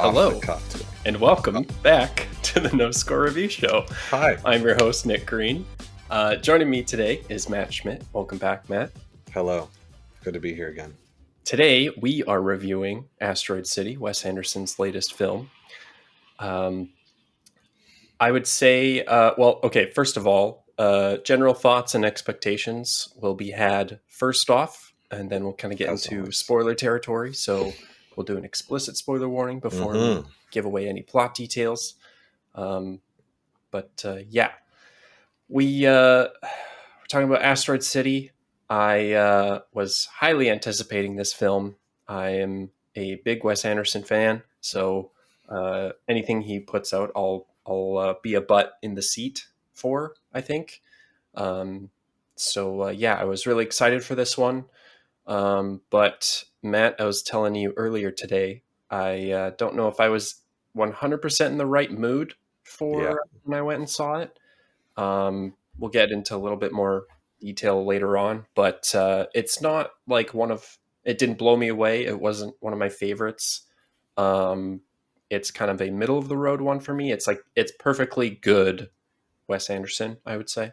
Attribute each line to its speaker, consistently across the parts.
Speaker 1: off the
Speaker 2: Hello,
Speaker 1: cuff too.
Speaker 2: and welcome back to the NoScore Review Show.
Speaker 1: Hi.
Speaker 2: I'm your host, Nick Green. Joining me today is Matt Schmidt. Welcome back, Matt.
Speaker 1: Hello. Good to be here again.
Speaker 2: Today, we are reviewing Asteroid City, Wes Anderson's latest film. I would say, first of all, general thoughts and expectations will be had first off, and then we'll kind of get
Speaker 1: As
Speaker 2: into
Speaker 1: always.
Speaker 2: spoiler territory. So we'll do an explicit spoiler warning before we give away any plot details. We're talking about Asteroid City. I was highly anticipating this film. I am a big Wes Anderson fan, so anything he puts out, I'll be a butt in the seat for, I think. I was really excited for this one. But Matt, I was telling you earlier today, I don't know if I was 100% in the right mood for when I went and saw it. We'll get into a little bit more detail later on, but it's not like it didn't blow me away. It wasn't one of my favorites. It's kind of a middle of the road one for me. It's perfectly good Wes Anderson, I would say.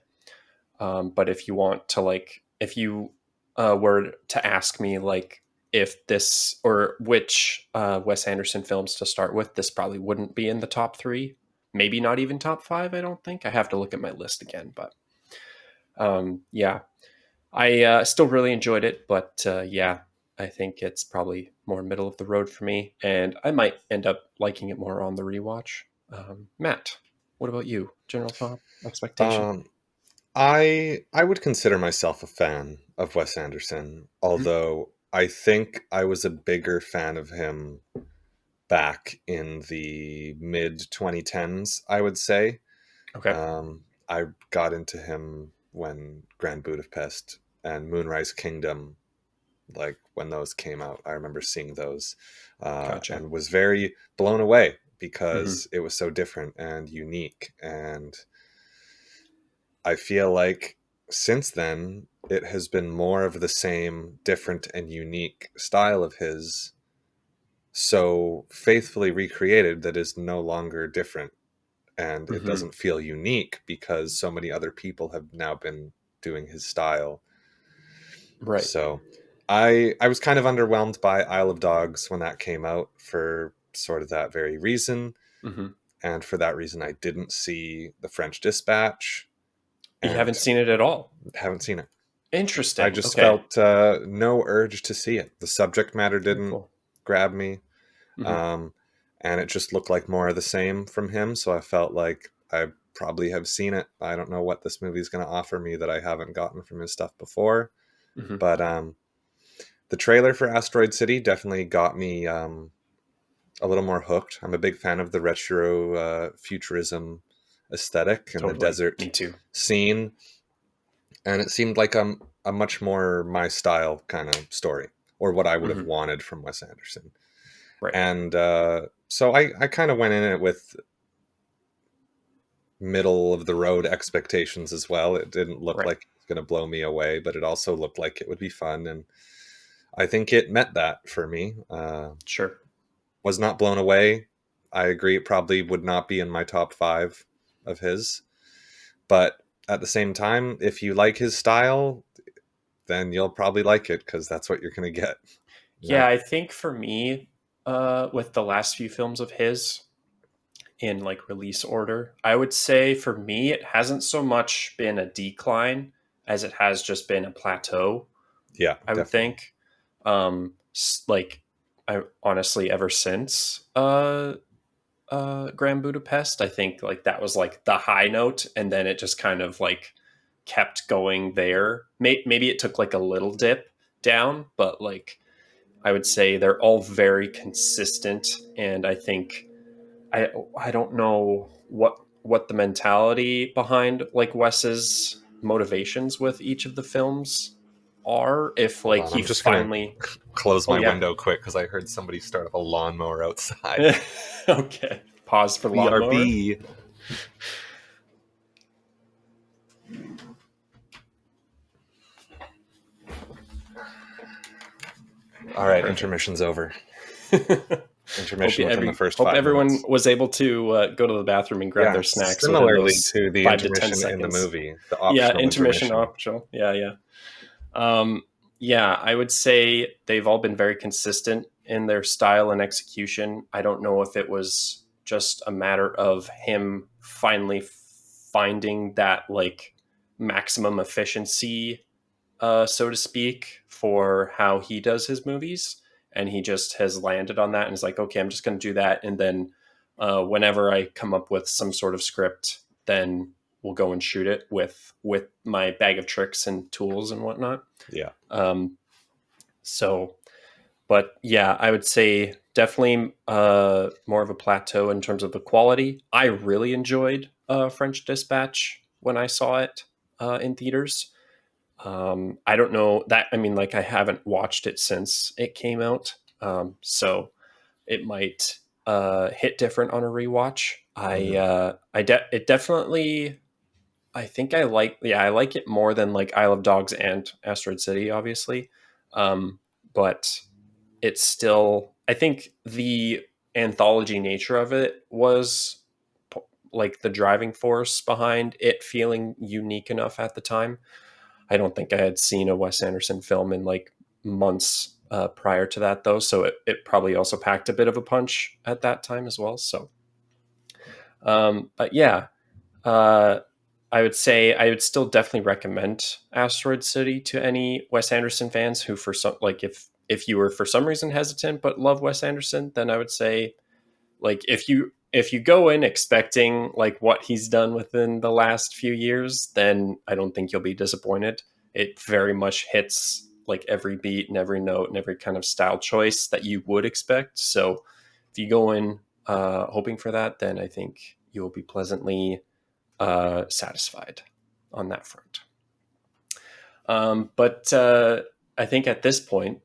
Speaker 2: But if you want to if you were to ask me if this or which Wes Anderson films to start with, this probably wouldn't be in the top 3. Maybe not even top 5, I don't think. I have to look at my list again, but I still really enjoyed it, but I think it's probably more middle of the road for me, and I might end up liking it more on the rewatch. Matt, what about you? General thought, expectation?
Speaker 1: I would consider myself a fan of Wes Anderson, although I think I was a bigger fan of him back in the mid 2010s, I would say.
Speaker 2: Okay.
Speaker 1: I got into him when Grand Budapest and Moonrise Kingdom, when those came out. I remember seeing those
Speaker 2: Gotcha.
Speaker 1: and was very blown away because it was so different and unique. And I feel like since then, it has been more of the same different and unique style of his, so faithfully recreated that is no longer different. And it doesn't feel unique because so many other people have now been doing his style.
Speaker 2: Right.
Speaker 1: So I was kind of underwhelmed by Isle of Dogs when that came out for sort of that very reason. And for that reason, I didn't see The French Dispatch.
Speaker 2: You haven't seen it at all?
Speaker 1: Haven't seen it.
Speaker 2: Interesting.
Speaker 1: I just
Speaker 2: Okay.
Speaker 1: felt no urge to see it. The subject matter didn't grab me. And it just looked like more of the same from him. So I felt like I probably have seen it. I don't know what this movie is going to offer me that I haven't gotten from his stuff before. But the trailer for Asteroid City definitely got me a little more hooked. I'm a big fan of the retro futurism aesthetic and the desert scene. And it seemed like a much more my style kind of story, or what I would have wanted from Wes Anderson.
Speaker 2: Right.
Speaker 1: And so I kind of went in it with middle of the road expectations as well. It didn't look like it was going to blow me away, but it also looked like it would be fun. And I think it met that for me.
Speaker 2: Sure.
Speaker 1: Was not blown away. I agree. It probably would not be in my top 5 of his. But at the same time, if you like his style, then you'll probably like it because that's what you're going to get.
Speaker 2: Yeah, I think for me, with the last few films of his in release order, I would say for me, it hasn't so much been a decline as it has just been a plateau.
Speaker 1: Yeah,
Speaker 2: I would think. I honestly, ever since Grand Budapest, I think that was the high note, and then it just kind of kept going there. Maybe it took a little dip down, but I would say they're all very consistent, and I think I don't know what the mentality behind Wes's motivations with each of the films are. If
Speaker 1: Hold on,
Speaker 2: he
Speaker 1: I'm just
Speaker 2: finally
Speaker 1: gonna close my window quick because I heard somebody start up a lawnmower outside.
Speaker 2: Okay, pause for lawnmower.
Speaker 1: BRB. All right, intermission's over. intermission within the first
Speaker 2: Hope
Speaker 1: 5
Speaker 2: everyone
Speaker 1: minutes.
Speaker 2: was able to go to the bathroom and grab
Speaker 1: Yeah,
Speaker 2: their snacks within
Speaker 1: similarly
Speaker 2: those
Speaker 1: to the
Speaker 2: 5 to 10
Speaker 1: intermission in the
Speaker 2: seconds.
Speaker 1: movie, the
Speaker 2: Yeah,
Speaker 1: optional
Speaker 2: intermission
Speaker 1: intermission.
Speaker 2: optional. Yeah. Yeah, I would say they've all been very consistent in their style and execution. I don't know if it was just a matter of him finally finding that like maximum efficiency, so to speak, for how he does his movies, and he just has landed on that and is like, okay, I'm just going to do that, and then whenever I come up with some sort of script, then we'll go and shoot it with my bag of tricks and tools and whatnot.
Speaker 1: Yeah.
Speaker 2: Um, so, but yeah, I would say definitely more of a plateau in terms of the quality. I really enjoyed French Dispatch when I saw it in theaters. I don't know that. I mean, like, I haven't watched it since it came out, so it might hit different on a rewatch.
Speaker 1: Mhm.
Speaker 2: It definitely. I think I like it more than like Isle of Dogs and Asteroid City, obviously. But it's still, I think the anthology nature of it was like the driving force behind it feeling unique enough at the time. I don't think I had seen a Wes Anderson film in like months prior to that, though. So it probably also packed a bit of a punch at that time as well. So, but yeah, uh, I would say I would still definitely recommend Asteroid City to any Wes Anderson fans who, for some, like, if you were for some reason hesitant but love Wes Anderson, then I would say, like, if you go in expecting like what he's done within the last few years, then I don't think you'll be disappointed. It very much hits like every beat and every note and every kind of style choice that you would expect. So if you go in hoping for that, then I think you'll be pleasantly satisfied on that front. But I think at this point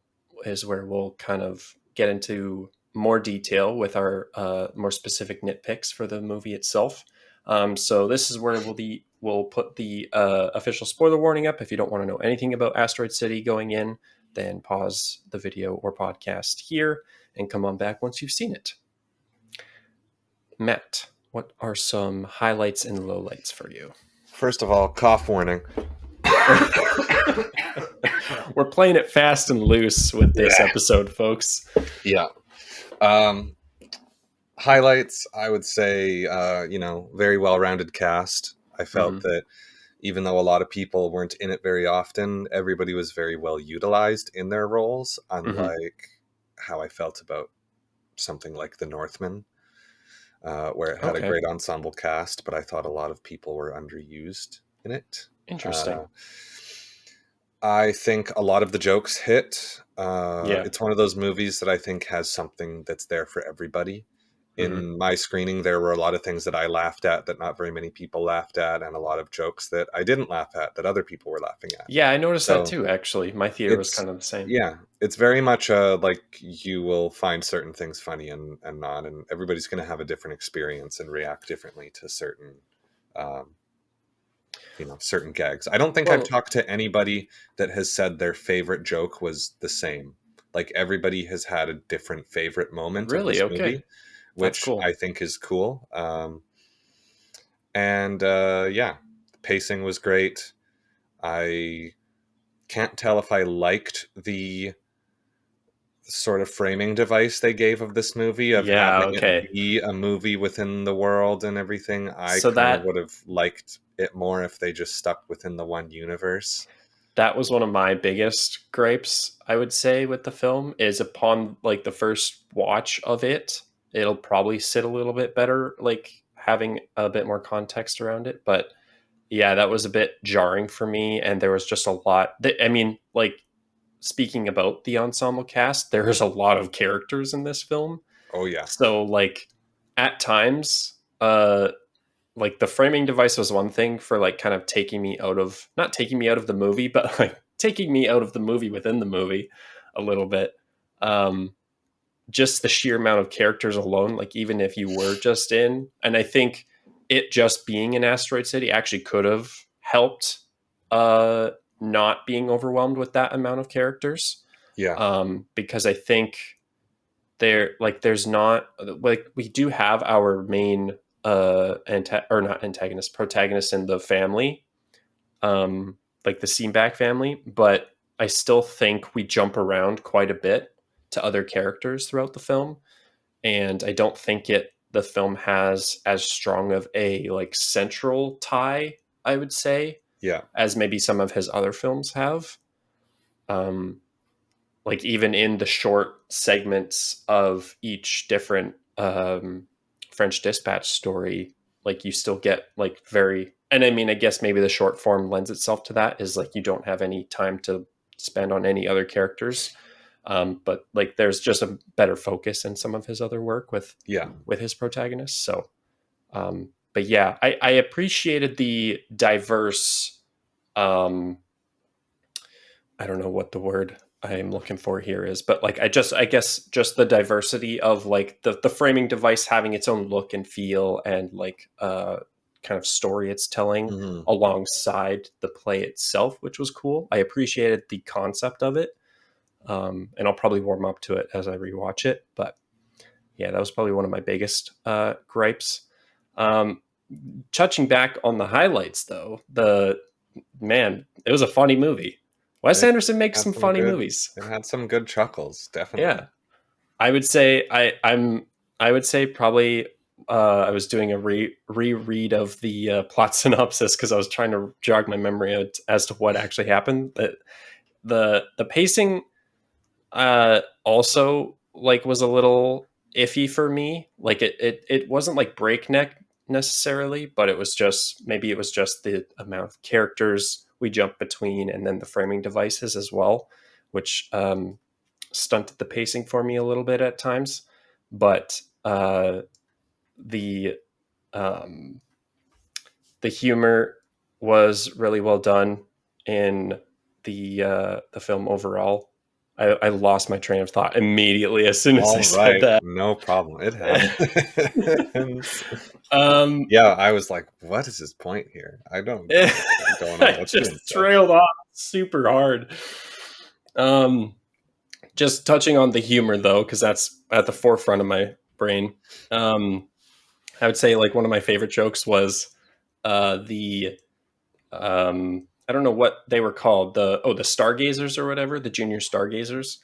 Speaker 2: is where we'll kind of get into more detail with our more specific nitpicks for the movie itself. So this is where we'll put the official spoiler warning up. If you don't want to know anything about Asteroid City going in, then pause the video or podcast here and come on back once you've seen it. Matt, what are some highlights and lowlights for you?
Speaker 1: First of all, cough warning.
Speaker 2: We're playing it fast and loose with this episode, folks.
Speaker 1: Yeah. Um, highlights, I would say, very well-rounded cast. I felt that even though a lot of people weren't in it very often, everybody was very well utilized in their roles, unlike how I felt about something like The Northman, where it had a
Speaker 2: Okay.
Speaker 1: great ensemble cast, but I thought a lot of people were underused in it.
Speaker 2: Interesting.
Speaker 1: I think a lot of the jokes hit.
Speaker 2: Yeah.
Speaker 1: It's one of those movies that I think has something that's there for everybody. In my screening, there were a lot of things that I laughed at that not very many people laughed at, and a lot of jokes that I didn't laugh at that other people were laughing at.
Speaker 2: Yeah, I noticed that
Speaker 1: So
Speaker 2: too, actually. My theater was
Speaker 1: it's,
Speaker 2: kind of the same.
Speaker 1: yeah, it's very much like you will find certain things funny and not, and everybody's going to have a different experience and react differently to certain um, certain gags. I don't think I've
Speaker 2: Well,
Speaker 1: talked to anybody that has said their favorite joke was the same. Like, everybody has had a different favorite moment of
Speaker 2: really?
Speaker 1: this
Speaker 2: Okay.
Speaker 1: movie,
Speaker 2: That's
Speaker 1: which
Speaker 2: cool.
Speaker 1: I think is cool. And yeah, the pacing was great. I can't tell if I liked the sort of framing device they gave of this movie, of
Speaker 2: Yeah,
Speaker 1: having it
Speaker 2: okay.
Speaker 1: be a movie within the world and everything. I
Speaker 2: So
Speaker 1: kind of
Speaker 2: that
Speaker 1: would have liked it more if they just stuck within the one universe.
Speaker 2: that was one of my biggest gripes, I would say, with the film, is upon like the first watch of it, it'll probably sit a little bit better, like having a bit more context around it. But yeah, that was a bit jarring for me, and there was just a lot I mean, like, speaking about the ensemble cast, there's a lot of characters in this film.
Speaker 1: Oh yeah.
Speaker 2: So like at times, like the framing device was one thing for like kind of taking me out of, not taking me out of the movie, but like taking me out of the movie within the movie a little bit. Um, just the sheer amount of characters alone, like even if you were just in, and I think it just being in Asteroid City actually could have helped uh not being overwhelmed with that amount of characters.
Speaker 1: Yeah.
Speaker 2: Because I think there's not, like, we do have our main or not antagonist, protagonist in the family, like the Seamback family, but I still think we jump around quite a bit to other characters throughout the film, and I don't think the film has as strong of a like central tie, I would say,
Speaker 1: Yeah.
Speaker 2: as maybe some of his other films have. Um, like even in the short segments of each different French Dispatch story, like you still get like very, and I mean, I guess maybe the short form lends itself to that, is like you don't have any time to spend on any other characters. But like there's just a better focus in some of his other work
Speaker 1: Yeah.
Speaker 2: with his protagonists. So, but yeah, I appreciated the diverse, um, I don't know what the word I'm looking for here is, but like I guess just the diversity of like the framing device having its own look and feel, and like kind of story it's telling
Speaker 1: Hmm.
Speaker 2: alongside the play itself, which was cool. I appreciated the concept of it. And I'll probably warm up to it as I rewatch it, but yeah, that was probably one of my biggest gripes. Um, Touching back on the highlights though, it was a funny movie. Wes
Speaker 1: It
Speaker 2: Anderson makes
Speaker 1: had
Speaker 2: some
Speaker 1: some
Speaker 2: funny
Speaker 1: good.
Speaker 2: movies.
Speaker 1: It had some good chuckles, definitely.
Speaker 2: Yeah, I would say I would say probably I was doing a reread of the plot synopsis because I was trying to jog my memory as to what actually happened. That the pacing also like was a little iffy for me. Like it wasn't like breakneck necessarily, but maybe it was just the amount of characters we jump between, and then the framing devices as well, which stunted the pacing for me a little bit at times. But the um, the humor was really well done in the film overall. I lost my train of thought immediately as soon as I
Speaker 1: All
Speaker 2: said
Speaker 1: right,
Speaker 2: that.
Speaker 1: no problem. It happens.
Speaker 2: um,
Speaker 1: Yeah, I was like, "What is his point here? I don't get what's going on.
Speaker 2: I
Speaker 1: What's being
Speaker 2: just
Speaker 1: said?"
Speaker 2: trailed off super hard. Um, just touching on the humor though, because that's at the forefront of my brain. Um, I would say like one of my favorite jokes was the I don't know what they were called, the stargazers or whatever, the junior stargazers.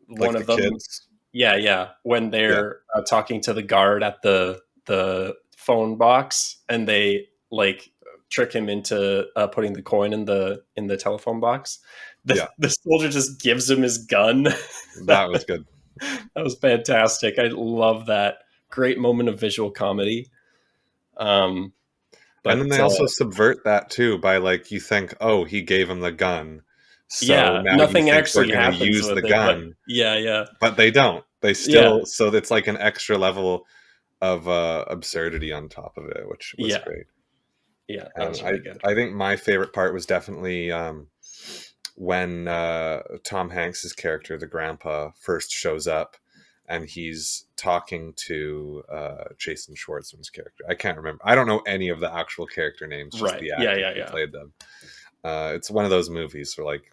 Speaker 1: Like
Speaker 2: One
Speaker 1: the
Speaker 2: of them,
Speaker 1: kids.
Speaker 2: yeah, when
Speaker 1: Yeah,
Speaker 2: they're talking to the guard at the phone box, and they like trick him into putting the coin in the telephone box. The
Speaker 1: yeah,
Speaker 2: the soldier just gives him his gun.
Speaker 1: that was good.
Speaker 2: That was fantastic. I love that. Great moment of visual comedy. Um,
Speaker 1: And then
Speaker 2: but
Speaker 1: they also subvert that too by like you think, "Oh, he gave him the gun." So
Speaker 2: yeah,
Speaker 1: now you
Speaker 2: nothing
Speaker 1: think they're
Speaker 2: actually
Speaker 1: going to
Speaker 2: happens
Speaker 1: use the
Speaker 2: with it, but
Speaker 1: gun,
Speaker 2: yeah,
Speaker 1: but they don't. They
Speaker 2: yeah,
Speaker 1: still so it's like an extra level of absurdity on top of it, which was
Speaker 2: yeah,
Speaker 1: great.
Speaker 2: yeah. That
Speaker 1: And
Speaker 2: was really good.
Speaker 1: I think my favorite part was definitely when Tom Hanks's character, the grandpa, first shows up, and he's talking to Jason Schwartzman's character. I can't remember. I don't know any of the actual character names, just
Speaker 2: Right.
Speaker 1: the
Speaker 2: Yeah,
Speaker 1: actor
Speaker 2: yeah,
Speaker 1: who
Speaker 2: yeah.
Speaker 1: played them. It's one of those movies where, like,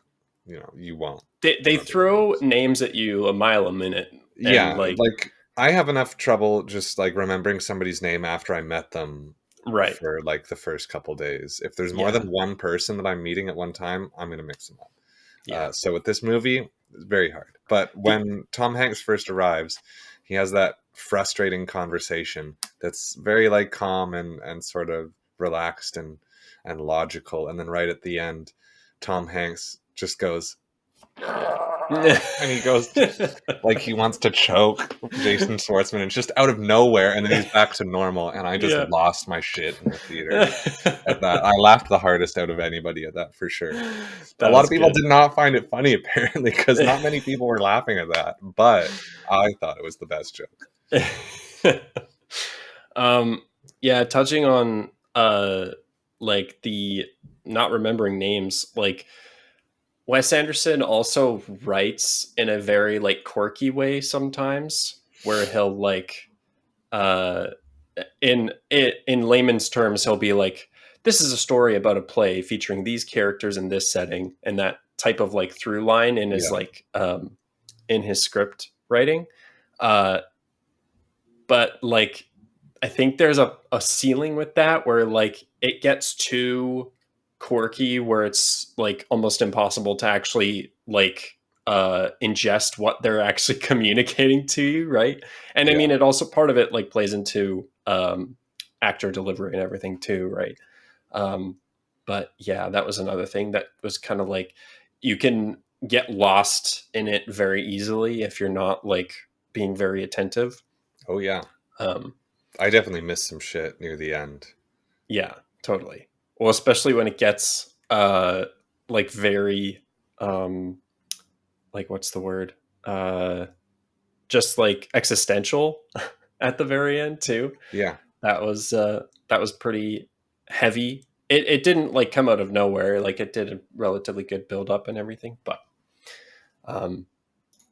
Speaker 1: you won't
Speaker 2: They
Speaker 1: remember the
Speaker 2: throw
Speaker 1: names.
Speaker 2: names at you a mile a minute, and
Speaker 1: Yeah,
Speaker 2: like,
Speaker 1: like I have enough trouble just like remembering somebody's name after I met them
Speaker 2: right.
Speaker 1: for like the first couple days. If there's more
Speaker 2: Yeah,
Speaker 1: than one person that I'm meeting at one time, I'm gonna mix them up.
Speaker 2: yeah.
Speaker 1: So with this movie, it's very hard. But
Speaker 2: The,
Speaker 1: when Tom Hanks first arrives, he has that frustrating conversation that's very like calm and sort of relaxed and logical. And then right at the end, Tom Hanks just goes, and he goes like he wants to choke Jason Schwartzman. It's just out of nowhere, and then he's back to normal. And I just
Speaker 2: yeah.
Speaker 1: lost my shit in the theater at that. I laughed the hardest out of anybody at that for sure. A
Speaker 2: That
Speaker 1: lot of
Speaker 2: was
Speaker 1: people
Speaker 2: good.
Speaker 1: did not find it funny apparently because not many people were laughing at that, but I thought it was the best joke.
Speaker 2: um, yeah, touching on like the not remembering names, like Wes Anderson also writes in a very like quirky way sometimes, where he'll like uh in layman's terms he'll be like, this is a story about a play featuring these characters in this setting, and that type of like through line in his
Speaker 1: Yeah.
Speaker 2: like in his script writing. Uh, but like, I think there's a ceiling with that where like it gets too quirky where it's like almost impossible to actually like ingest what they're actually communicating to you, right? And I
Speaker 1: Yeah.
Speaker 2: mean, it also part of it like plays into actor delivery and everything too, right? Um, but yeah, that was another thing that was kind of like you can get lost in it very easily if you're not like being very attentive.
Speaker 1: Oh yeah.
Speaker 2: Um,
Speaker 1: I definitely missed some shit near the end.
Speaker 2: Yeah, totally. Well, especially when it gets like very like what's the word? Uh just like existential at the very end too.
Speaker 1: Yeah.
Speaker 2: That was pretty heavy. It didn't like come out of nowhere. Like it did a relatively good build up and everything, but um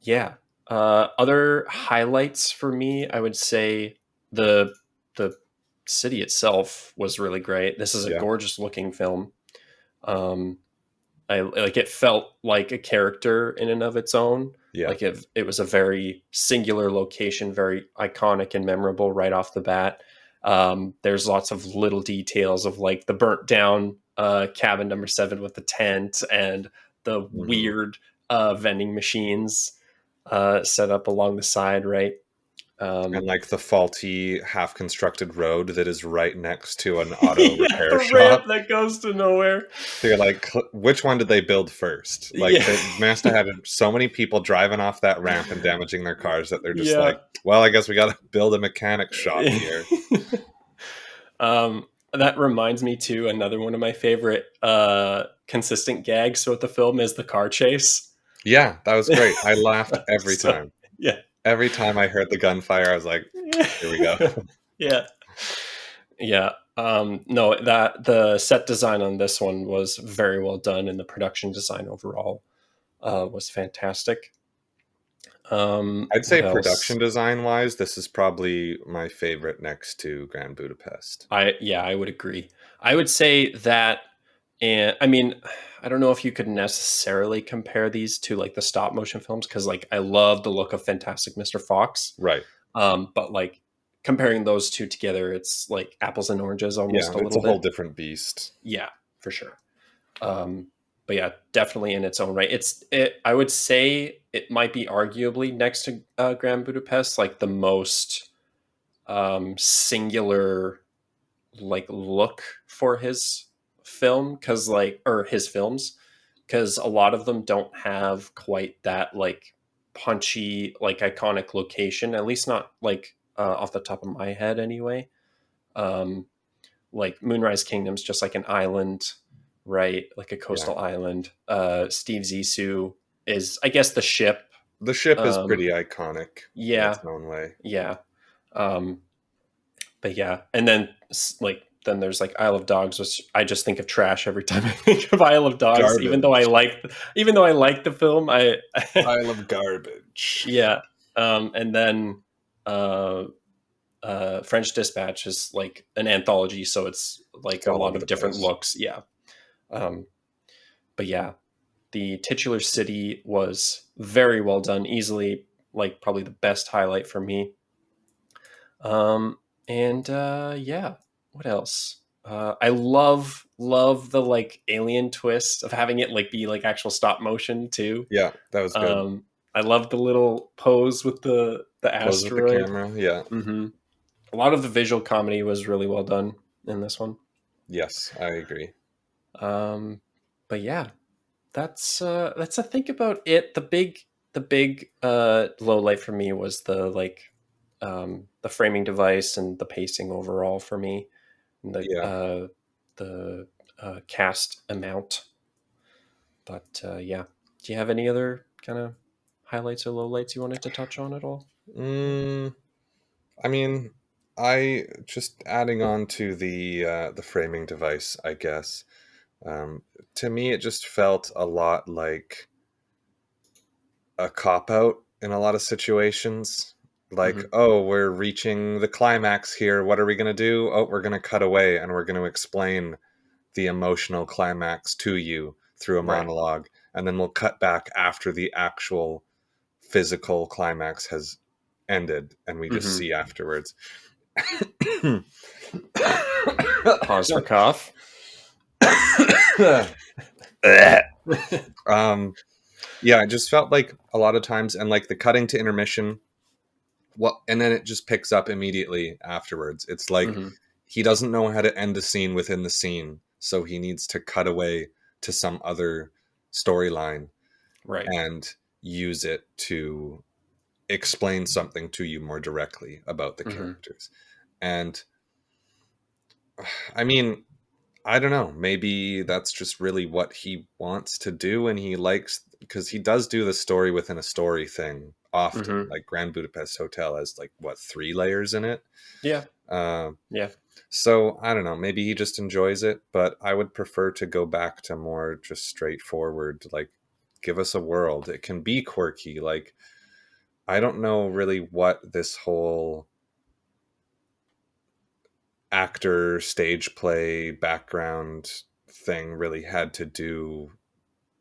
Speaker 2: yeah. Other highlights for me, I would say the the city itself was really great. This is a
Speaker 1: Yeah.
Speaker 2: gorgeous looking film. Um, I like it felt like a character in and of its own.
Speaker 1: Yeah.
Speaker 2: Like it was a very singular location, very iconic and memorable right off the bat. There's lots of little details of like the burnt down cabin number 7 with the tent and the
Speaker 1: Hmm.
Speaker 2: weird vending machines set up along the side, right?
Speaker 1: And
Speaker 2: Um,
Speaker 1: like the faulty half constructed road that is right next to an auto
Speaker 2: yeah,
Speaker 1: repair
Speaker 2: the ramp
Speaker 1: shop.
Speaker 2: that goes to nowhere.
Speaker 1: So you're like, which one did they build first? Like,
Speaker 2: Yeah,
Speaker 1: they must have had so many people driving off that ramp and damaging their cars that they're just
Speaker 2: yeah.
Speaker 1: like, well, I guess we got to build a mechanic shop here.
Speaker 2: That reminds me too. Another one of my favorite consistent gags throughout the film is the car chase.
Speaker 1: Yeah, that was great. I laughed every
Speaker 2: So
Speaker 1: time.
Speaker 2: yeah,
Speaker 1: Every time I heard the gunfire, I was like, here we go.
Speaker 2: yeah, yeah. No, that the set design on this one was very well done, and the production design overall was fantastic.
Speaker 1: I'd say
Speaker 2: What
Speaker 1: production
Speaker 2: else?
Speaker 1: design wise, this is probably my favorite next to Grand Budapest.
Speaker 2: I would agree. I would say that, and I mean, I don't know if you could necessarily compare these to like the stop motion films because like I love the look of Fantastic Mr. Fox,
Speaker 1: Right.
Speaker 2: but like comparing those two together, it's like apples and oranges
Speaker 1: Yeah,
Speaker 2: almost a
Speaker 1: it's
Speaker 2: little
Speaker 1: a whole
Speaker 2: bit.
Speaker 1: different beast.
Speaker 2: Yeah, for sure. Um, but yeah, definitely in its own right. I would say it might be arguably next to Grand Budapest, like the most singular like look for his film because like or his films because a lot of them don't have quite that like punchy like iconic location, at least not like off the top of my head anyway. um like Moonrise Kingdom's just like an island, right? Like a
Speaker 1: Yeah.
Speaker 2: coastal island. Steve Zissou is I guess the ship.
Speaker 1: The ship is
Speaker 2: um
Speaker 1: pretty iconic in its
Speaker 2: yeah,
Speaker 1: own way.
Speaker 2: yeah. um but yeah, and then like then there's like Isle of Dogs, which I just think of trash every time I think of Isle of Dogs.
Speaker 1: Garbage.
Speaker 2: Even though I like the film, I
Speaker 1: Pile of garbage.
Speaker 2: yeah. And then uh, French Dispatch is like an anthology, so it's like
Speaker 1: It's
Speaker 2: a
Speaker 1: all
Speaker 2: lot
Speaker 1: over
Speaker 2: of
Speaker 1: the
Speaker 2: different
Speaker 1: place.
Speaker 2: looks. Yeah. Um, but yeah, the titular city was very well done. Easily, like probably the best highlight for me. And yeah, what else? I love the like alien twist of having it like be like actual stop motion too.
Speaker 1: Yeah, that was good.
Speaker 2: I love the little pose with the
Speaker 1: Pose with the
Speaker 2: asteroid.
Speaker 1: camera. Yeah.
Speaker 2: Hmm. A lot of the visual comedy was really well done in this one.
Speaker 1: Yes, I agree.
Speaker 2: Um, but yeah, that's a think about it. The big low light for me was the framing device and the pacing overall for me, and
Speaker 1: Yeah.
Speaker 2: the cast amount. But yeah, do you have any other kind of highlights or lowlights you wanted to touch on at all?
Speaker 1: Mm, I mean, I just adding on to the framing device, I guess. Um, to me, it just felt a lot like a cop out in a lot of situations. Like,
Speaker 2: Hmm.
Speaker 1: oh, we're reaching the climax here. What are we going to do? Oh, we're going to cut away and we're going to explain the emotional climax to you through a
Speaker 2: Right.
Speaker 1: monologue. And then we'll cut back after the actual physical climax has ended and we just see afterwards.
Speaker 2: Pause for cough.
Speaker 1: Yeah, I just felt like a lot of times, and like the cutting to intermission, and then it just picks up immediately afterwards. It's like he doesn't know how to end a scene within the scene, so he needs to cut away to some other storyline,
Speaker 2: right,
Speaker 1: and use it to explain something to you more directly about the characters. And I mean, I don't know, maybe that's just really what he wants to do, and he likes, because he does do the story within a story thing often. Like Grand Budapest Hotel has like what, 3 layers in it.
Speaker 2: Yeah.
Speaker 1: Yeah. So I don't know, maybe he just enjoys it, but I would prefer to go back to more just straightforward, like give us a world. It can be quirky. Like, I don't know really what this whole actor stage play background thing really had to do,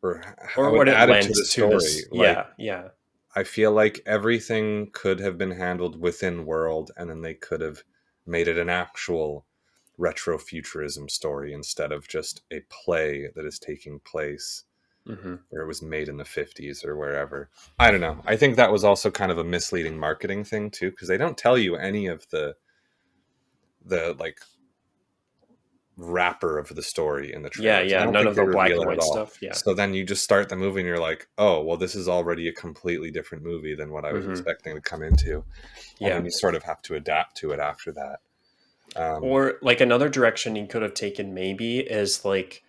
Speaker 1: or
Speaker 2: or
Speaker 1: how it
Speaker 2: what it
Speaker 1: added to
Speaker 2: lends
Speaker 1: the
Speaker 2: to
Speaker 1: story.
Speaker 2: this.
Speaker 1: Like,
Speaker 2: Yeah.
Speaker 1: I feel like everything could have been handled within world, and then they could have made it an actual retrofuturism story instead of just a play that is taking place where it was made in the 50s or wherever. I don't know. I think that was also kind of a misleading marketing thing too, because they don't tell you any of the like wrapper of the story in the trailers. I
Speaker 2: Yeah,
Speaker 1: don't
Speaker 2: none
Speaker 1: think
Speaker 2: of
Speaker 1: they
Speaker 2: the black
Speaker 1: reveal
Speaker 2: and
Speaker 1: it at
Speaker 2: white
Speaker 1: all.
Speaker 2: stuff. Yeah.
Speaker 1: So then you just start the movie and you're like, oh, well, this is already a completely different movie than what I was expecting to come into. And
Speaker 2: Yeah.
Speaker 1: then you sort of have to adapt to it after that.
Speaker 2: Or like another direction he could have taken maybe is like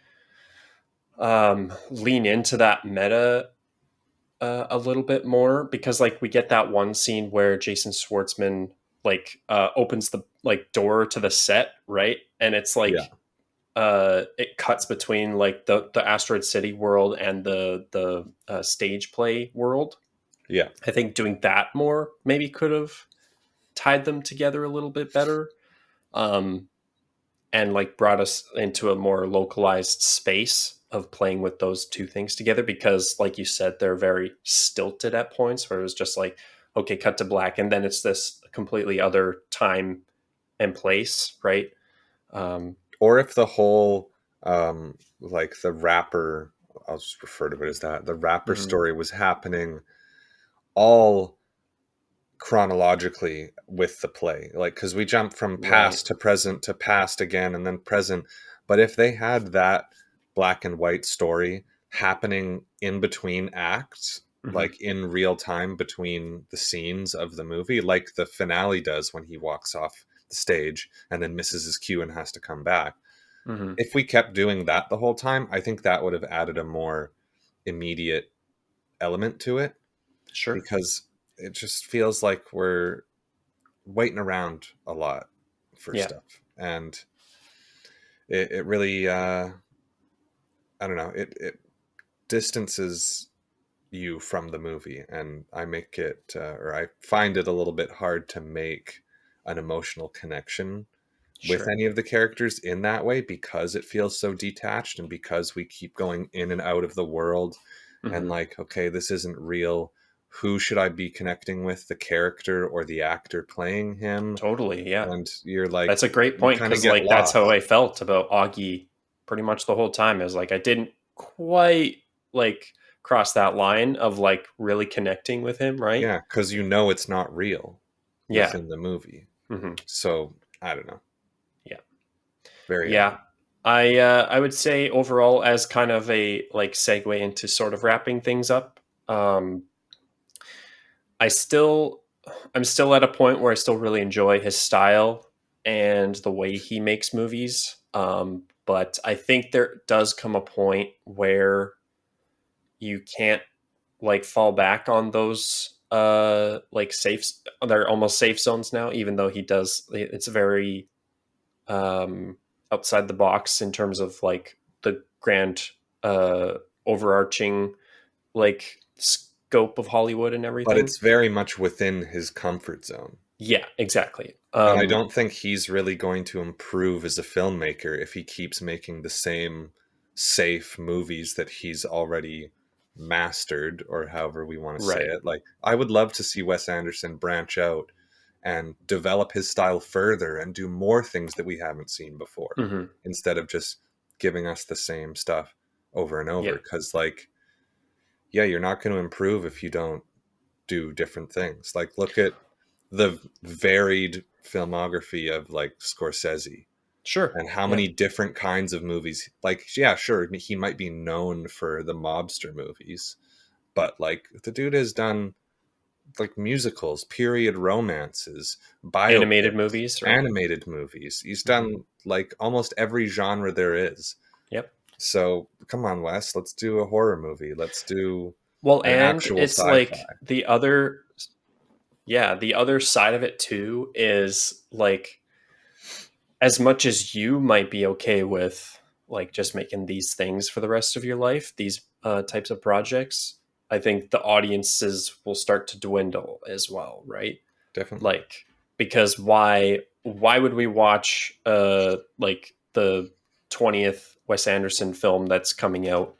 Speaker 2: lean into that meta a little bit more, because like we get that one scene where Jason Schwartzman like opens the like door to the set, right? And it's
Speaker 1: Yeah.
Speaker 2: like it cuts between like the Asteroid City world and the stage play world.
Speaker 1: Yeah.
Speaker 2: I think doing that more maybe could have tied them together a little bit better. Um, and like brought us into a more localized space of playing with those two things together, because like you said, they're very stilted at points where it was just like, okay, cut to black, and then it's this completely other time and place, right?
Speaker 1: Or if the whole, like the rapper, I'll just refer to it as that, the rapper
Speaker 2: Mhm.
Speaker 1: story was happening all chronologically with the play, like, because we jump from
Speaker 2: Right.
Speaker 1: past to present to past again and then present. But if they had that black and white story happening in between acts,
Speaker 2: Hmm.
Speaker 1: like in real time between the scenes of the movie, like the finale does when he walks off the stage and then misses his cue and has to come back,
Speaker 2: Hmm.
Speaker 1: if we kept doing that the whole time, I think that would have added a more immediate element to it,
Speaker 2: Sure.
Speaker 1: because it just feels like we're waiting around a lot for
Speaker 2: Yeah.
Speaker 1: stuff. And it really, I don't know, it distances you from the movie. And I make it, or I find it a little bit hard to make an emotional connection with
Speaker 2: Sure.
Speaker 1: any of the characters in that way, because it feels so detached and because we keep going in and out of the world, and
Speaker 2: Hmm.
Speaker 1: like, okay, this isn't real. Who should I be connecting with, the character or the actor playing him?
Speaker 2: Totally. Yeah.
Speaker 1: And you're like,
Speaker 2: That's a great
Speaker 1: you
Speaker 2: point,
Speaker 1: kind of
Speaker 2: because
Speaker 1: get
Speaker 2: like that's how
Speaker 1: lost.
Speaker 2: I felt about Augie pretty much the whole time. Is like I didn't quite like cross that line of like really connecting with him, right?
Speaker 1: Yeah, because you know it's not real
Speaker 2: Yeah.
Speaker 1: within the movie.
Speaker 2: Hmm.
Speaker 1: So I don't know.
Speaker 2: Yeah.
Speaker 1: Very
Speaker 2: Yeah.
Speaker 1: odd.
Speaker 2: I would say overall, as kind of a like segue into sort of wrapping things up, um, I still I'm still at a point where I still really enjoy his style and the way he makes movies. But I think there does come a point where you can't like fall back on those like they're almost safe zones now, even though he does it's very outside the box in terms of like the grand uh overarching like scope of Hollywood and
Speaker 1: But
Speaker 2: everything.
Speaker 1: it's very much within his comfort zone.
Speaker 2: Yeah, exactly.
Speaker 1: And I don't think he's really going to improve as a filmmaker if he keeps making the same safe movies that he's already mastered, or however we want to say
Speaker 2: Right.
Speaker 1: it. Like, I would love to see Wes Anderson branch out and develop his style further and do more things that we haven't seen before,
Speaker 2: Hmm.
Speaker 1: instead of just giving us the same stuff over and
Speaker 2: Yeah.
Speaker 1: over. Because, like, yeah, you're not going to improve if you don't do different things. Like, look at the varied filmography of like Scorsese,
Speaker 2: Sure.
Speaker 1: and how
Speaker 2: Yeah.
Speaker 1: many different kinds of movies. Like, yeah, sure, he might be known for the mobster movies, but like the dude has done like musicals, period romances,
Speaker 2: Animated
Speaker 1: biopics,
Speaker 2: movies, right?
Speaker 1: animated movies. He's
Speaker 2: Hmm.
Speaker 1: done like almost every genre there is.
Speaker 2: Yep.
Speaker 1: So come on, Wes, let's do a horror movie. Let's do
Speaker 2: Well,
Speaker 1: an
Speaker 2: and
Speaker 1: actual
Speaker 2: it's
Speaker 1: sci-fi.
Speaker 2: like the other, yeah, the other side of it too is like, as much as you might be okay with like just making these things for the rest of your life, these types of projects, I think the audiences will start to dwindle as well, right?
Speaker 1: Definitely.
Speaker 2: Like, because why would we watch like the 20th Wes Anderson film that's coming out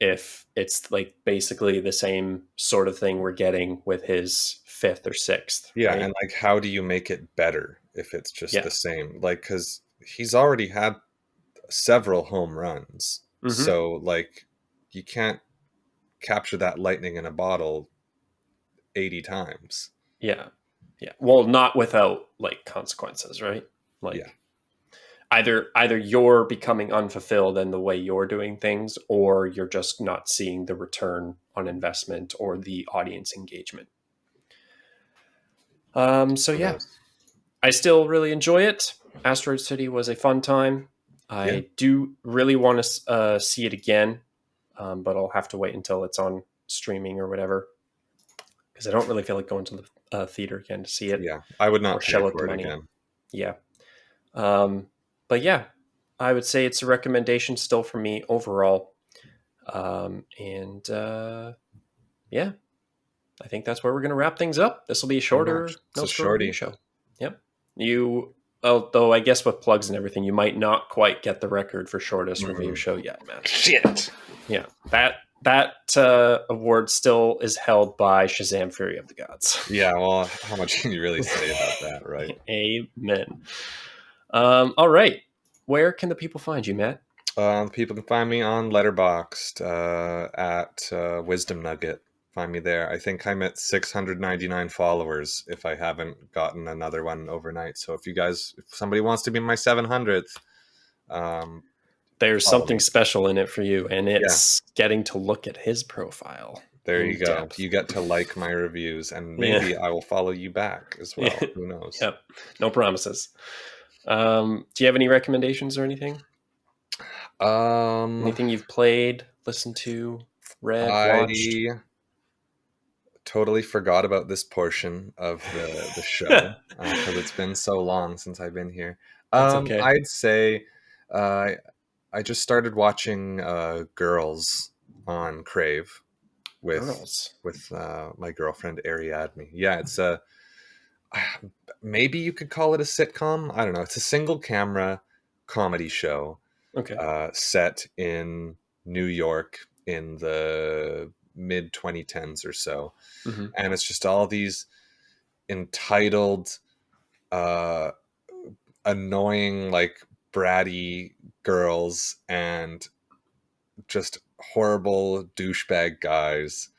Speaker 2: if it's like basically the same sort of thing we're getting with his fifth or sixth,
Speaker 1: Yeah,
Speaker 2: right?
Speaker 1: and like, how do you make it better if it's just
Speaker 2: Yeah.
Speaker 1: the same? Like, because he's already had several home runs,
Speaker 2: Hmm.
Speaker 1: so like, you can't capture that lightning in a bottle 80 times.
Speaker 2: Yeah. Yeah. Well, not without like consequences, right?
Speaker 1: Yeah,
Speaker 2: Like either you're becoming unfulfilled in the way you're doing things, or you're just not seeing the return on investment or the audience engagement. So
Speaker 1: who
Speaker 2: yeah,
Speaker 1: knows?
Speaker 2: I still really enjoy it. Asteroid City was a fun time.
Speaker 1: Yeah,
Speaker 2: I do really want to see it again, but I'll have to wait until it's on streaming or whatever, because I don't really feel like going to the theater again to see it
Speaker 1: yeah, I would
Speaker 2: or
Speaker 1: not pay
Speaker 2: shell out the
Speaker 1: for it
Speaker 2: money.
Speaker 1: again.
Speaker 2: Yeah. But yeah, I would say it's a recommendation still for me overall. And yeah, I think that's where we're going to wrap things up. This will be a
Speaker 1: Pretty much.
Speaker 2: shorter
Speaker 1: It's
Speaker 2: No
Speaker 1: a
Speaker 2: Score review
Speaker 1: shorty.
Speaker 2: show. Yep. Although I guess with plugs and everything, you might not quite get the record for shortest review
Speaker 1: Mm-mm.
Speaker 2: show yet, Matt.
Speaker 1: Shit.
Speaker 2: Yeah, that award still is held by Shazam: Fury of the Gods.
Speaker 1: Yeah, well, how much can you really say about that, right?
Speaker 2: Amen. All right, where can the people find you, Matt?
Speaker 1: People can find me on Letterboxd at Wisdom Nugget. Find me there. I think I'm at 699 followers if I haven't gotten another one overnight. So if somebody wants to be my 700th, um,
Speaker 2: There's
Speaker 1: follow
Speaker 2: something
Speaker 1: me.
Speaker 2: special in it for you, and
Speaker 1: Yeah,
Speaker 2: it's getting to look at his profile
Speaker 1: there you
Speaker 2: in
Speaker 1: go.
Speaker 2: depth.
Speaker 1: You get to like my reviews, and
Speaker 2: Yeah.
Speaker 1: maybe I will follow you back as
Speaker 2: Yeah.
Speaker 1: well. Who knows?
Speaker 2: Yep. No promises. Do you have any recommendations or anything?
Speaker 1: Um,
Speaker 2: Anything you've played, listened to, read, watched?
Speaker 1: I totally forgot about this portion of the show because it's been so long since I've been here.
Speaker 2: That's okay.
Speaker 1: I'd say uh, I just started watching Girls on Crave with
Speaker 2: Girls.
Speaker 1: my girlfriend Ariadne. Yeah, it's a maybe you could call it a sitcom. I don't know. It's a single camera comedy show
Speaker 2: Okay.
Speaker 1: set in New York in the mid 2010s or so,
Speaker 2: Hmm.
Speaker 1: and it's just all these entitled uh annoying, like, bratty girls and just horrible douchebag guys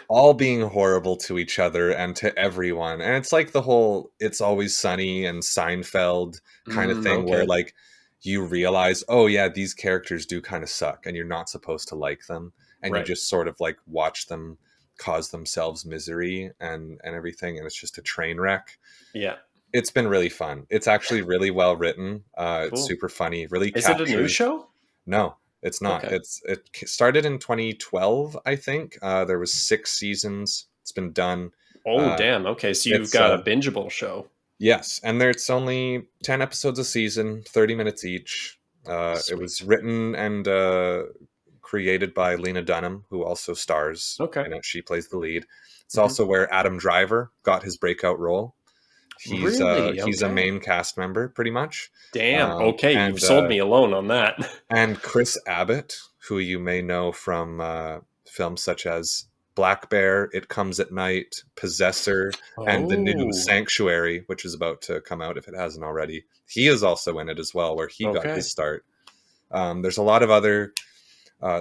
Speaker 1: all being horrible to each other and to everyone. And it's like the whole It's Always Sunny and Seinfeld kind of thing, where
Speaker 2: Okay.
Speaker 1: like you realize, oh yeah, these characters do kind of suck and you're not supposed to like them, and you
Speaker 2: Right.
Speaker 1: just sort of like watch them cause themselves misery and everything, and it's just a train wreck.
Speaker 2: Yeah.
Speaker 1: It's been really fun. It's actually really well written. It's
Speaker 2: Cool.
Speaker 1: super funny, really
Speaker 2: Is it a new
Speaker 1: captures.
Speaker 2: show?
Speaker 1: No, it's not.
Speaker 2: Okay.
Speaker 1: It started in 2012, I think. There was 6 seasons. It's been done.
Speaker 2: Oh,
Speaker 1: Uh,
Speaker 2: damn. Okay. So you've
Speaker 1: it's
Speaker 2: got a bingeable show.
Speaker 1: yes, and there's only 10 episodes a season, 30 minutes each. It was
Speaker 2: Sweet.
Speaker 1: written and created by Lena Dunham, who also stars
Speaker 2: Okay.
Speaker 1: in it. She plays the lead. It's
Speaker 2: Hmm.
Speaker 1: also where Adam Driver got his breakout role.
Speaker 2: Really?
Speaker 1: He's a
Speaker 2: Okay.
Speaker 1: main cast member, pretty much.
Speaker 2: Damn.
Speaker 1: Um,
Speaker 2: Okay. You've
Speaker 1: and
Speaker 2: sold
Speaker 1: uh,
Speaker 2: me alone on that.
Speaker 1: and Chris Abbott, who you may know from films such as Black Bear, It Comes at Night, Possessor, and the new
Speaker 2: Oh,
Speaker 1: Sanctuary, which is about to come out if it hasn't already. He is also in it as well, where he got
Speaker 2: okay.
Speaker 1: his start. There's a lot of other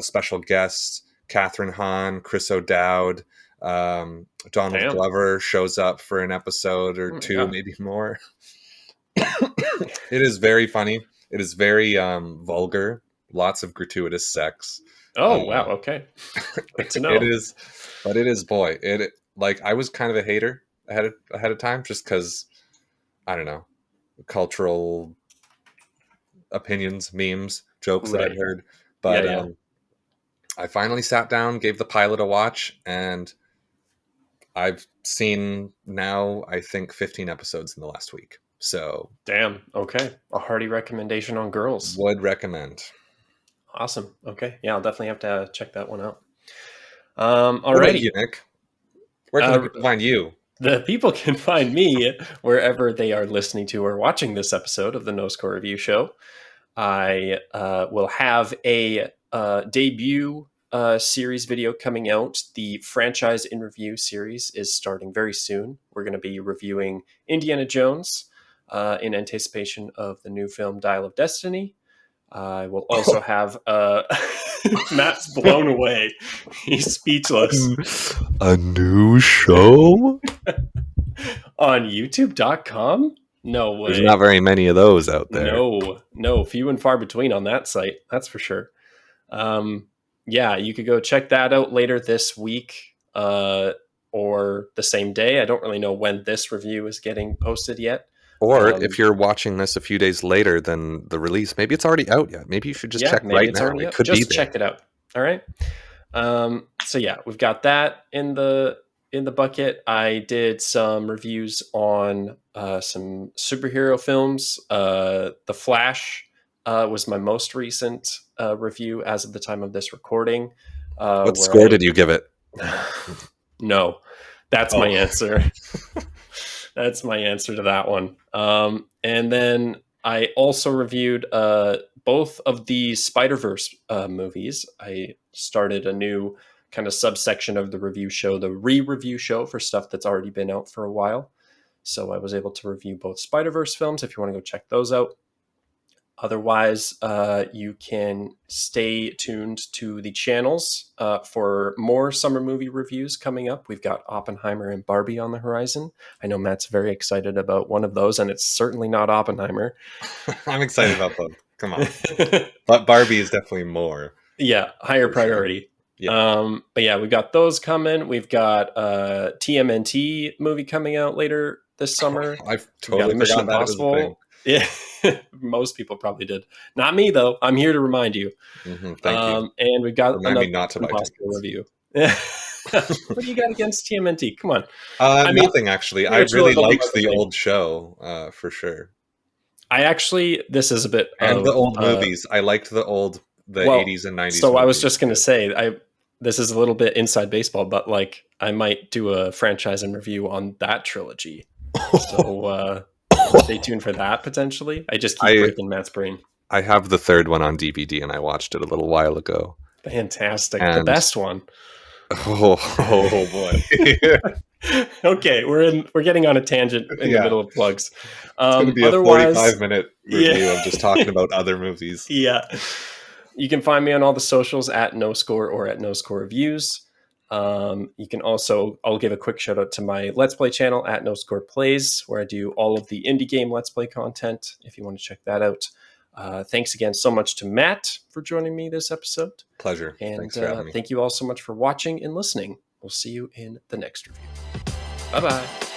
Speaker 1: special guests. Catherine Hahn, Chris O'Dowd, Donald
Speaker 2: Damn.
Speaker 1: Glover shows up for an episode or
Speaker 2: Oh my
Speaker 1: two,
Speaker 2: God.
Speaker 1: maybe more. It is very funny. It is very vulgar. Lots of gratuitous sex.
Speaker 2: Oh, wow.
Speaker 1: Uh,
Speaker 2: Okay. Good to
Speaker 1: it
Speaker 2: know.
Speaker 1: is, but it is boy. It like I was kind of a hater ahead of time just because I don't know cultural opinions, memes, jokes that I'd
Speaker 2: Right.
Speaker 1: heard.
Speaker 2: Yeah,
Speaker 1: But
Speaker 2: yeah.
Speaker 1: I finally sat down, gave the pilot a watch, and I've seen now I think 15 episodes in the last week. So
Speaker 2: Damn. Okay. A hearty recommendation on Girls.
Speaker 1: would recommend.
Speaker 2: Awesome. Okay. Yeah, I'll definitely have to check that one out.
Speaker 1: What about you,
Speaker 2: Alrighty.
Speaker 1: Nick? Where can the
Speaker 2: Uh,
Speaker 1: people find you?
Speaker 2: the people can find me wherever they are listening to or watching this episode of the NoScore Review Show. I will have a debut series video coming out. The franchise in review series is starting very soon. We're going to be reviewing Indiana Jones in anticipation of the new film Dial of Destiny. I will also have Matt's blown away. He's speechless.
Speaker 1: A new show?
Speaker 2: On youtube.com? No
Speaker 1: There's not
Speaker 2: way.
Speaker 1: very many of those out there.
Speaker 2: No, few and far between on that site. That's for sure. Yeah, you could go check that out later this week or the same day. I don't really know when this review is getting posted yet.
Speaker 1: Or if you're watching this a few days later than the release, maybe it's already out yet. Maybe you should just
Speaker 2: Yeah,
Speaker 1: check
Speaker 2: maybe
Speaker 1: right
Speaker 2: it's
Speaker 1: now.
Speaker 2: already
Speaker 1: It
Speaker 2: up.
Speaker 1: could be
Speaker 2: Just
Speaker 1: there.
Speaker 2: check it out. All right. So yeah, we've got that in the bucket. I did some reviews on some superhero films. The Flash was my most recent review as of the time of this recording.
Speaker 1: What
Speaker 2: Where
Speaker 1: score did you give it?
Speaker 2: No, that's my
Speaker 1: Oh,
Speaker 2: answer. That's my answer to that one. And then I also reviewed both of the Spider-Verse movies. I started a new kind of subsection of the review show, the re-review show for stuff that's already been out for a while. So I was able to review both Spider-Verse films if you want to go check those out. Otherwise, you can stay tuned to the channels for more summer movie reviews coming up. We've got Oppenheimer and Barbie on the horizon. I know Matt's very excited about one of those, and it's certainly not Oppenheimer.
Speaker 1: I'm excited about both. Come on. But Barbie is definitely more.
Speaker 2: Yeah, higher
Speaker 1: For sure.
Speaker 2: priority.
Speaker 1: Yeah.
Speaker 2: But yeah, we've got those coming. We've got TMNT movie coming out later this summer.
Speaker 1: I've
Speaker 2: We've got
Speaker 1: totally
Speaker 2: Mission
Speaker 1: forgot that it was a thing.
Speaker 2: Impossible. Yeah, most people probably did. Not me though. I'm here to remind you.
Speaker 1: Thank you.
Speaker 2: And we've got
Speaker 1: Remind
Speaker 2: another
Speaker 1: me not to buy
Speaker 2: Impossible
Speaker 1: tickets.
Speaker 2: review. What do you got against TMNT? Come on.
Speaker 1: Nothing actually. I
Speaker 2: we're chill
Speaker 1: really
Speaker 2: about the
Speaker 1: liked the
Speaker 2: marketing.
Speaker 1: old show, for sure.
Speaker 2: This is a bit
Speaker 1: And the
Speaker 2: of
Speaker 1: old movies. I liked the 80s and 90s
Speaker 2: So I was
Speaker 1: movies,
Speaker 2: just going to
Speaker 1: too.
Speaker 2: say, this is a little bit inside baseball, but like I might do a franchise and review on that trilogy. So stay tuned for that potentially. I just keep breaking Matt's brain.
Speaker 1: I have the third one on DVD and I watched it a little while ago.
Speaker 2: Fantastic. The
Speaker 1: And
Speaker 2: best one.
Speaker 1: oh boy.
Speaker 2: Okay, we're getting on a tangent in the
Speaker 1: Yeah.
Speaker 2: middle of plugs.
Speaker 1: It's going to be a
Speaker 2: Otherwise,
Speaker 1: 45-minute review of just talking about other movies.
Speaker 2: Yeah. You can find me on all the socials at NoScore or at NoScore Reviews. You can also, I'll give a quick shout out to my Let's Play channel at NoScore Plays, where I do all of the indie game Let's Play content, if you want to check that out. Thanks again so much to Matt for joining me this episode.
Speaker 1: Pleasure.
Speaker 2: And
Speaker 1: Thanks for having me.
Speaker 2: thank you all so much for watching and listening. We'll see you in the next review. Bye-bye.